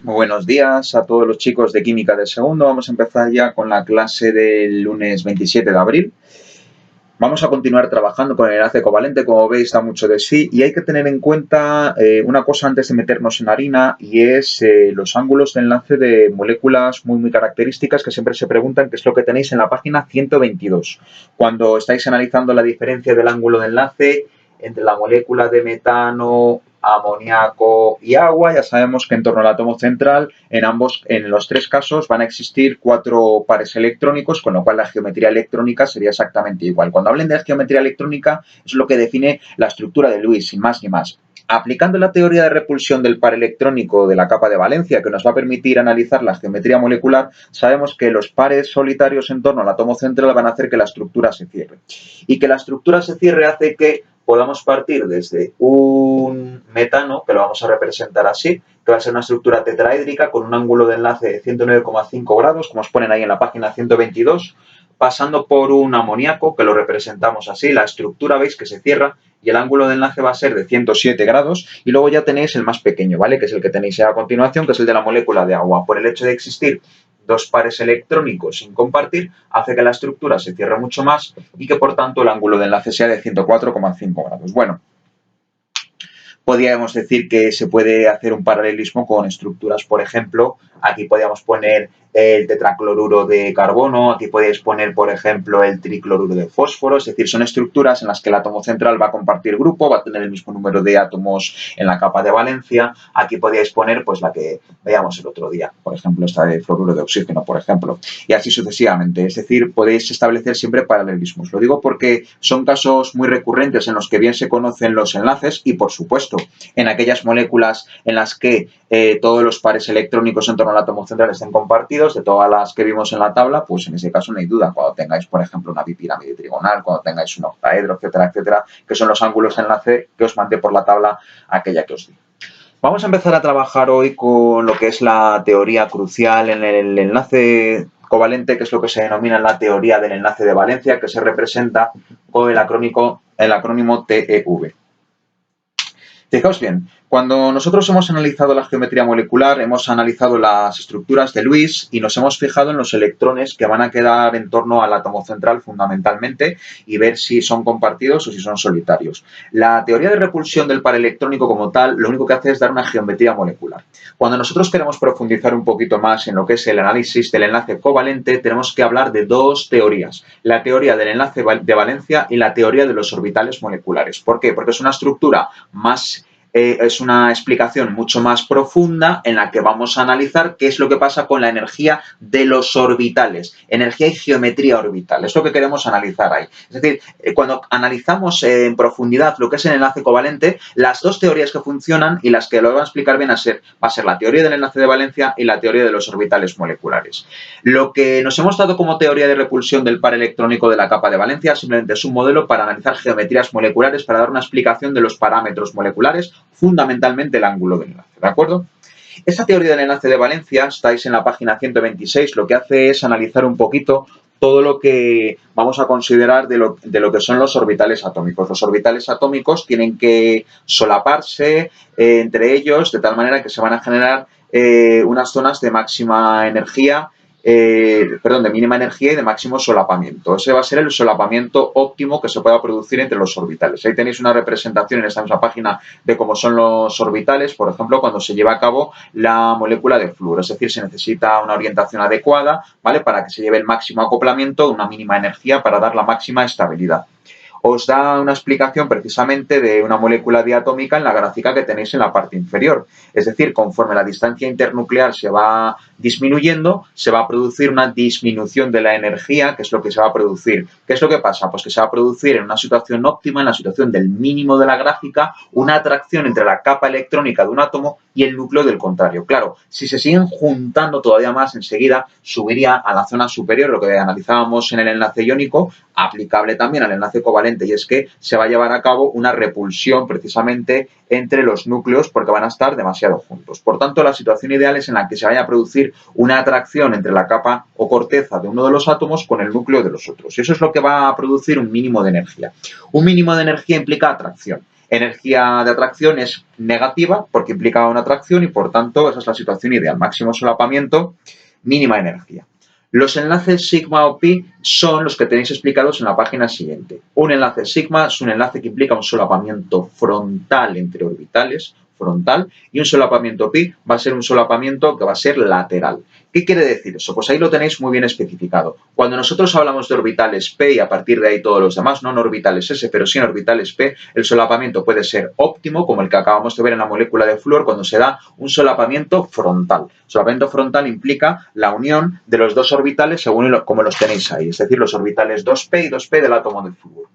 Muy buenos días a todos los chicos de Química de segundo. Vamos a empezar ya con la clase del lunes 27 de abril. Vamos a continuar trabajando con el enlace covalente, como veis da mucho de sí, y hay que tener en cuenta una cosa antes de meternos en harina, y es los ángulos de enlace de moléculas muy características que siempre se preguntan, que es lo que tenéis en la página 122. Cuando estáis analizando la diferencia del ángulo de enlace entre la molécula de metano, amoníaco y agua, ya sabemos que en torno al átomo central, en los tres casos, van a existir 4 pares electrónicos, con lo cual la geometría electrónica sería exactamente igual. Cuando hablen de geometría electrónica, es lo que define la estructura de Lewis, sin más ni más. Aplicando la teoría de repulsión del par electrónico de la capa de valencia, que nos va a permitir analizar la geometría molecular, sabemos que los pares solitarios en torno al átomo central van a hacer que la estructura se cierre. Y que la estructura se cierre hace que podamos partir desde un metano, que lo vamos a representar así, que va a ser una estructura tetraédrica con un ángulo de enlace de 109,5 grados, como os ponen ahí en la página 122, pasando por un amoníaco, que lo representamos así, la estructura veis que se cierra y el ángulo de enlace va a ser de 107 grados, y luego ya tenéis el más pequeño, ¿vale? Que es el que tenéis a continuación, que es el de la molécula de agua. Por el hecho de existir dos pares electrónicos sin compartir, hace que la estructura se cierre mucho más y que, por tanto, el ángulo de enlace sea de 104,5 grados. Bueno, podríamos decir que se puede hacer un paralelismo con estructuras, por ejemplo, aquí podríamos poner el tetracloruro de carbono, aquí podéis poner, por ejemplo, el tricloruro de fósforo, es decir, son estructuras en las que el átomo central va a compartir grupo, va a tener el mismo número de átomos en la capa de valencia. Aquí podríais poner, pues, la que veíamos el otro día, por ejemplo, esta de fluoruro de oxígeno, por ejemplo, y así sucesivamente. Es decir, podéis establecer siempre paralelismos. Lo digo porque son casos muy recurrentes en los que bien se conocen los enlaces y, por supuesto, en aquellas moléculas en las que todos los pares electrónicos en torno al átomo central estén compartidos, de todas las que vimos en la tabla, pues en ese caso no hay duda. Cuando tengáis, por ejemplo, una bipirámide trigonal, cuando tengáis un octaedro, etcétera, etcétera, que son los ángulos de enlace que os mandé por la tabla aquella que os di. Vamos a empezar a trabajar hoy con lo que es la teoría crucial en el enlace covalente, que es lo que se denomina la teoría del enlace de valencia, que se representa con el acrónimo TeV. Fijaos bien, cuando nosotros hemos analizado la geometría molecular, hemos analizado las estructuras de Lewis y nos hemos fijado en los electrones que van a quedar en torno al átomo central fundamentalmente y ver si son compartidos o si son solitarios. La teoría de repulsión del par electrónico como tal, lo único que hace es dar una geometría molecular. Cuando nosotros queremos profundizar un poquito más en lo que es el análisis del enlace covalente, tenemos que hablar de dos teorías, la teoría del enlace de valencia y la teoría de los orbitales moleculares. ¿Por qué? Porque es una estructura más es una explicación mucho más profunda en la que vamos a analizar qué es lo que pasa con la energía de los orbitales, energía y geometría orbital, es lo que queremos analizar ahí. Es decir, cuando analizamos en profundidad lo que es el enlace covalente, las dos teorías que funcionan y las que lo van a explicar bien va a ser la teoría del enlace de valencia y la teoría de los orbitales moleculares. Lo que nos hemos dado como teoría de repulsión del par electrónico de la capa de valencia simplemente es un modelo para analizar geometrías moleculares, para dar una explicación de los parámetros moleculares, fundamentalmente el ángulo de enlace, ¿de acuerdo? Esa teoría del enlace de valencia, estáis en la página 126, lo que hace es analizar un poquito todo lo que vamos a considerar de lo que son los orbitales atómicos. Los orbitales atómicos tienen que solaparse entre ellos de tal manera que se van a generar unas zonas de máxima energía, de mínima energía y de máximo solapamiento. Ese va a ser el solapamiento óptimo que se pueda producir entre los orbitales. Ahí tenéis una representación en esta misma página de cómo son los orbitales, por ejemplo, cuando se lleva a cabo la molécula de flúor. Es decir, se necesita una orientación adecuada, ¿vale?, para que se lleve el máximo acoplamiento, una mínima energía para dar la máxima estabilidad. Os da una explicación precisamente de una molécula diatómica en la gráfica que tenéis en la parte inferior. Es decir, conforme la distancia internuclear se va disminuyendo, se va a producir una disminución de la energía, que es lo que se va a producir. ¿Qué es lo que pasa? Pues que se va a producir en una situación óptima, en la situación del mínimo de la gráfica, una atracción entre la capa electrónica de un átomo y el núcleo del contrario. Claro, si se siguen juntando todavía más, enseguida subiría a la zona superior, lo que analizábamos en el enlace iónico, aplicable también al enlace covalente, y es que se va a llevar a cabo una repulsión precisamente entre los núcleos porque van a estar demasiado juntos. Por tanto, la situación ideal es en la que se vaya a producir una atracción entre la capa o corteza de uno de los átomos con el núcleo de los otros. Y eso es lo que va a producir un mínimo de energía. Un mínimo de energía implica atracción. Energía de atracción es negativa porque implica una atracción y por tanto esa es la situación ideal. Máximo solapamiento, mínima energía. Los enlaces sigma o pi son los que tenéis explicados en la página siguiente. Un enlace sigma es un enlace que implica un solapamiento frontal entre orbitales, frontal, y un solapamiento pi va a ser un solapamiento que va a ser lateral. ¿Qué quiere decir eso? Pues ahí lo tenéis muy bien especificado. Cuando nosotros hablamos de orbitales p y a partir de ahí todos los demás, no en orbitales s, pero sí en orbitales p, el solapamiento puede ser óptimo, como el que acabamos de ver en la molécula de flúor, cuando se da un solapamiento frontal. Solapamiento frontal implica la unión de los dos orbitales según como los tenéis ahí, es decir, los orbitales 2p y 2p del átomo de flúor.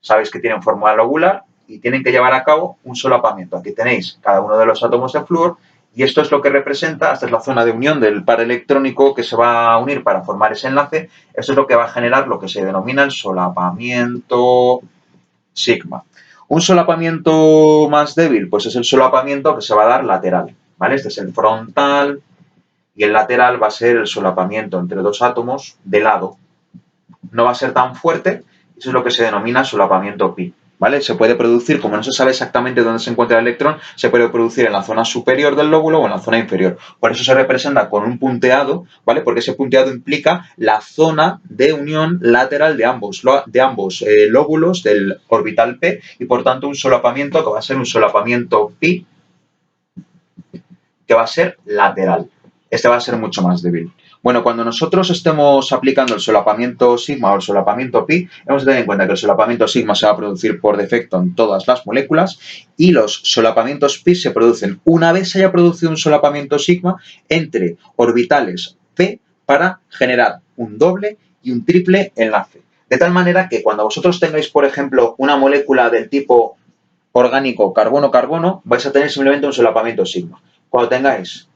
Sabéis que tienen fórmula lobular y tienen que llevar a cabo un solapamiento. Aquí tenéis cada uno de los átomos de flúor y esto es lo que representa, esta es la zona de unión del par electrónico que se va a unir para formar ese enlace. Esto es lo que va a generar lo que se denomina el solapamiento sigma. Un solapamiento más débil, pues es el solapamiento que se va a dar lateral, ¿vale? Este es el frontal y el lateral va a ser el solapamiento entre dos átomos de lado. No va a ser tan fuerte, eso es lo que se denomina solapamiento pi. ¿Vale? Se puede producir, como no se sabe exactamente dónde se encuentra el electrón, se puede producir en la zona superior del lóbulo o en la zona inferior. Por eso se representa con un punteado, ¿vale? Porque ese punteado implica la zona de unión lateral de ambos lóbulos del orbital P y por tanto un solapamiento que va a ser un solapamiento pi que va a ser lateral. Este va a ser mucho más débil. Bueno, cuando nosotros estemos aplicando el solapamiento sigma o el solapamiento pi, hemos de tener en cuenta que el solapamiento sigma se va a producir por defecto en todas las moléculas y los solapamientos pi se producen una vez se haya producido un solapamiento sigma entre orbitales p para generar un doble y un triple enlace. De tal manera que cuando vosotros tengáis, por ejemplo, una molécula del tipo orgánico carbono-carbono, vais a tener simplemente un solapamiento sigma. Cuando tengáis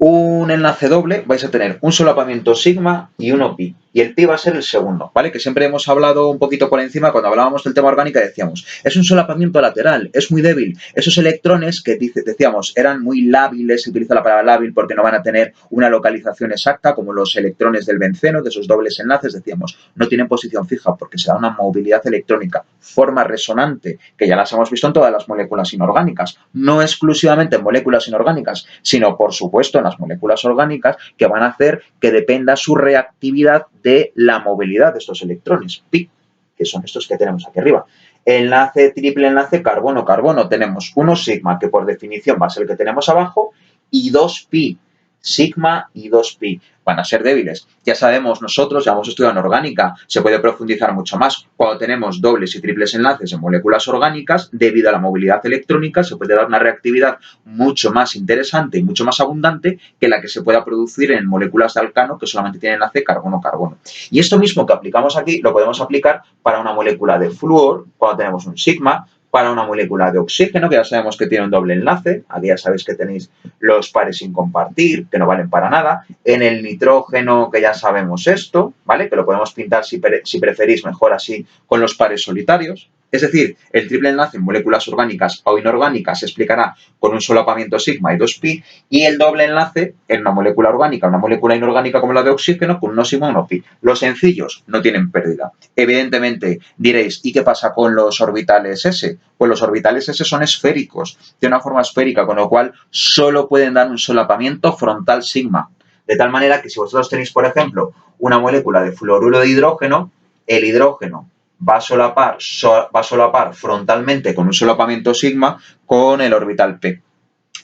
un enlace doble, vais a tener un solapamiento sigma y uno pi. Y el pi va a ser el segundo, ¿vale? Que siempre hemos hablado un poquito por encima, cuando hablábamos del tema orgánica decíamos, es un solapamiento lateral, es muy débil. Esos electrones que decíamos eran muy lábiles, se utiliza la palabra lábil porque no van a tener una localización exacta, como los electrones del benceno, de esos dobles enlaces, decíamos, no tienen posición fija porque se da una movilidad electrónica, forma resonante, que ya las hemos visto en todas las moléculas inorgánicas, no exclusivamente en moléculas inorgánicas, sino por supuesto en las moléculas orgánicas que van a hacer que dependa su reactividad de la movilidad de estos electrones, pi, que son estos que tenemos aquí arriba. Enlace, triple enlace, carbono-carbono, tenemos uno sigma, que por definición va a ser el que tenemos abajo, y 2pi, sigma y 2pi. Van a ser débiles. Ya sabemos nosotros, ya hemos estudiado en orgánica, se puede profundizar mucho más. Cuando tenemos dobles y triples enlaces en moléculas orgánicas, debido a la movilidad electrónica, se puede dar una reactividad mucho más interesante y mucho más abundante que la que se pueda producir en moléculas de alcano que solamente tienen enlace carbono-carbono. Y esto mismo que aplicamos aquí, lo podemos aplicar para una molécula de flúor, cuando tenemos un sigma, para una molécula de oxígeno, que ya sabemos que tiene un doble enlace, aquí ya sabéis que tenéis los pares sin compartir, que no valen para nada, en el nitrógeno, que ya sabemos esto, ¿vale? Que lo podemos pintar si preferís mejor así con los pares solitarios. Es decir, el triple enlace en moléculas orgánicas o inorgánicas se explicará con un solapamiento sigma y 2pi, y el doble enlace en una molécula orgánica, una molécula inorgánica como la de oxígeno, con uno sigma y uno pi. Los sencillos no tienen pérdida. Evidentemente, diréis, ¿y qué pasa con los orbitales S? Pues los orbitales S son esféricos, de una forma esférica, con lo cual solo pueden dar un solapamiento frontal sigma. De tal manera que si vosotros tenéis, por ejemplo, una molécula de fluoruro de hidrógeno, el hidrógeno va a solapar frontalmente con un solapamiento sigma con el orbital P.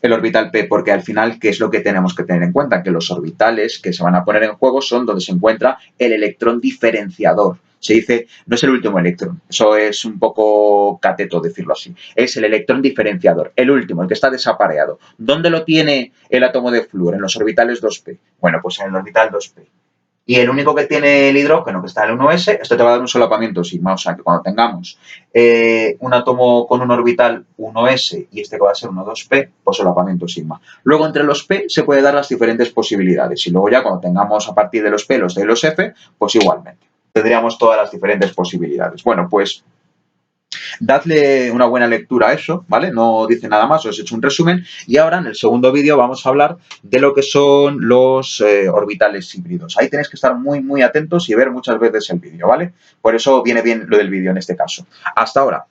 El orbital P, porque al final, ¿qué es lo que tenemos que tener en cuenta? Que los orbitales que se van a poner en juego son donde se encuentra el electrón diferenciador. Se dice, no es el último electrón, eso es un poco cateto decirlo así, es el electrón diferenciador, el último, el que está desapareado. ¿Dónde lo tiene el átomo de flúor? En los orbitales 2p. Bueno, pues en el orbital 2p. Y el único que tiene el hidrógeno, que está en el 1s, esto te va a dar un solapamiento sigma. O sea, que cuando tengamos un átomo con un orbital 1s y este que va a ser 1,2p, pues solapamiento sigma. Luego, entre los p se puede dar las diferentes posibilidades. Y luego ya cuando tengamos a partir de los p los d y los f, pues igualmente. Tendríamos todas las diferentes posibilidades. Bueno, pues dadle una buena lectura a eso, ¿vale? No dice nada más, os he hecho un resumen. Y ahora, en el segundo vídeo, vamos a hablar de lo que son los orbitales híbridos. Ahí tenéis que estar muy, muy atentos y ver muchas veces el vídeo, ¿vale? Por eso viene bien lo del vídeo en este caso. Hasta ahora.